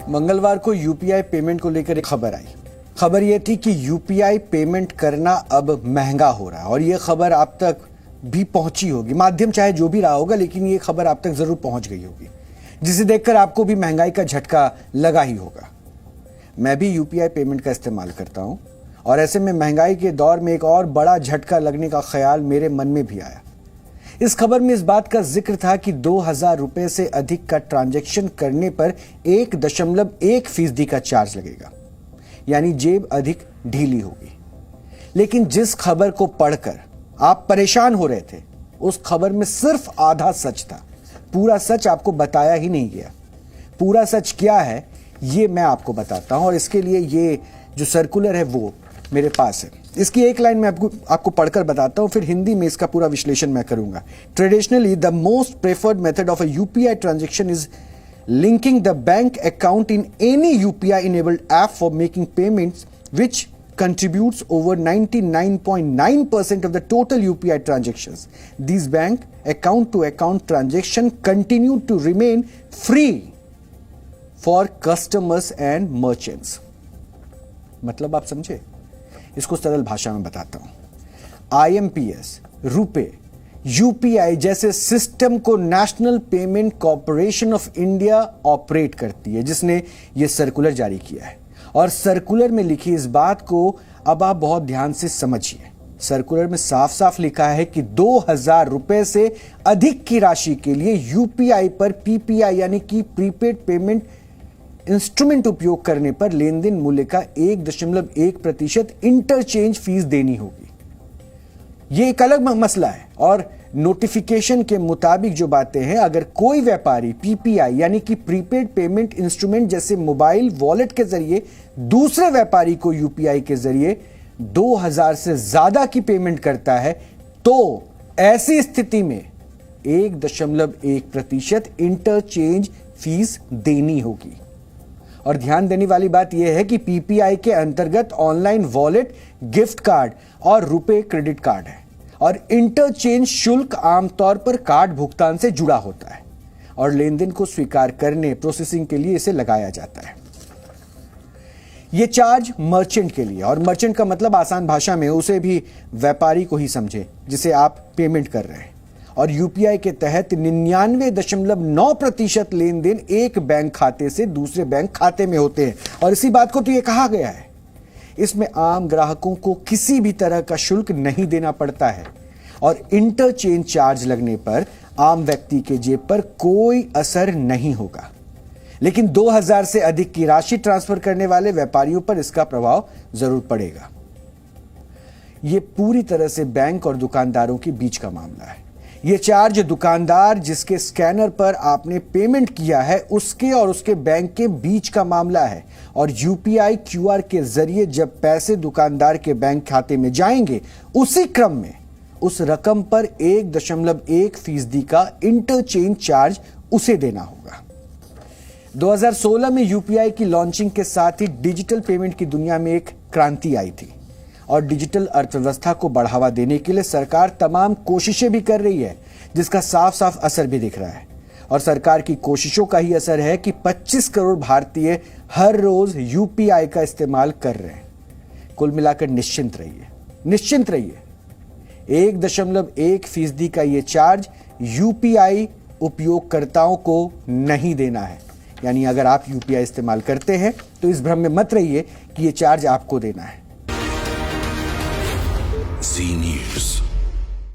मंगलवार को UPI payment को लेकर एक खबर आई। खबर यह थी कि यूपीआई पेमेंट करना अब महंगा हो रहा है और यह खबर आप तक भी पहुंची होगी। माध्यम चाहे जो भी रहा होगा, लेकिन यह खबर आप तक जरूर पहुंच गई होगी, जिसे देखकर आपको भी महंगाई का झटका लगा ही होगा। मैं भी यूपीआई पेमेंट का इस्तेमाल करता हूं और ऐसे में महंगाई के दौर में एक और बड़ा झटका लगने का ख्याल मेरे मन में भी आया। इस खबर में इस बात का जिक्र था कि 2000 रुपए से अधिक का ट्रांजैक्शन करने पर 1.1% का चार्ज लगेगा, यानी जेब अधिक ढीली होगी। लेकिन जिस खबर को पढ़कर आप परेशान हो रहे थे, उस खबर में सिर्फ आधा सच था। पूरा सच आपको बताया ही नहीं गया। पूरा सच क्या है ये मैं आपको बताता हूं और इसके लिए ये जो सर्कुलर है वो मेरे पास है। इसकी एक लाइन मैं आपको पढ़कर बताता हूं, फिर हिंदी में इसका पूरा विश्लेषण मैं करूंगा। Traditionally the most preferred method of a UPI transaction is linking the bank account in any UPI enabled app for making payments, which contributes over 99.9% of the total UPI transactions. These bank account to account transactions continue to remain free for customers and merchants. मतलब आप समझे? इसको सरल भाषा में बताता हूं। IMPS, RuPay, UPI जैसे सिस्टम को national payment corporation of India operate करती है, जिसने यह सर्कुलर जारी किया है। और सर्कुलर में लिखी इस बात को अब आप बहुत ध्यान से समझिए। सर्कुलर में साफ साफ लिखा है कि 2000 रुपए से अधिक की राशि के लिए यूपीआई पर पीपीआई यानी कि प्रीपेड पेमेंट इंस्ट्रूमेंट उपयोग करने पर लेन देन मूल्य का 1.1% इंटरचेंज फीस देनी होगी। यह एक अलग मसला है और नोटिफिकेशन के मुताबिक जो बातें हैं, अगर कोई व्यापारी पीपीआई यानी कि प्रीपेड पेमेंट इंस्ट्रूमेंट जैसे मोबाइल वॉलेट के जरिए दूसरे व्यापारी को यूपीआई के जरिए 2000 से ज्यादा की पेमेंट करता है, तो ऐसी स्थिति में 1.1% इंटरचेंज फीस देनी होगी। और ध्यान देने वाली बात यह है कि पीपीआई के अंतर्गत ऑनलाइन वॉलेट, गिफ्ट कार्ड और रुपे क्रेडिट कार्ड है और इंटरचेंज शुल्क आमतौर पर कार्ड भुगतान से जुड़ा होता है और लेन देन को स्वीकार करने प्रोसेसिंग के लिए इसे लगाया जाता है। यह चार्ज मर्चेंट के लिए, और मर्चेंट का मतलब आसान भाषा में उसे भी व्यापारी को ही समझे जिसे आप पेमेंट कर रहे हैं। और यूपीआई के तहत 99.9% लेन देन एक बैंक खाते से दूसरे बैंक खाते में होते हैं और इसी बात को तो यह कहा गया है। इसमें आम ग्राहकों को किसी भी तरह का शुल्क नहीं देना पड़ता है और इंटरचेंज चार्ज लगने पर आम व्यक्ति के जेब पर कोई असर नहीं होगा। लेकिन 2000 से अधिक की राशि ट्रांसफर करने वाले व्यापारियों पर इसका प्रभाव जरूर पड़ेगा। यह पूरी तरह से बैंक और दुकानदारों के बीच का मामला है। यह चार्ज दुकानदार जिसके स्कैनर पर आपने पेमेंट किया है उसके और उसके बैंक के बीच का मामला है और यूपीआई क्यूआर के जरिए जब पैसे दुकानदार के बैंक खाते में जाएंगे, उसी क्रम में उस रकम पर 1.1% का इंटरचेंज चार्ज उसे देना होगा। 2016 में यूपीआई की लॉन्चिंग के साथ ही डिजिटल पेमेंट की दुनिया में एक क्रांति आई थी और डिजिटल अर्थव्यवस्था को बढ़ावा देने के लिए सरकार तमाम कोशिशें भी कर रही है, जिसका साफ साफ असर भी दिख रहा है। और सरकार की कोशिशों का ही असर है कि 25 करोड़ भारतीय हर रोज यूपीआई का इस्तेमाल कर रहे हैं। कुल मिलाकर निश्चिंत रहिए 1.1% का यह चार्ज यूपीआई उपयोगकर्ताओं को नहीं देना है। यानी अगर आप यूपीआई इस्तेमाल करते हैं तो इस भ्रम में मत रहिए कि यह चार्ज आपको देना है।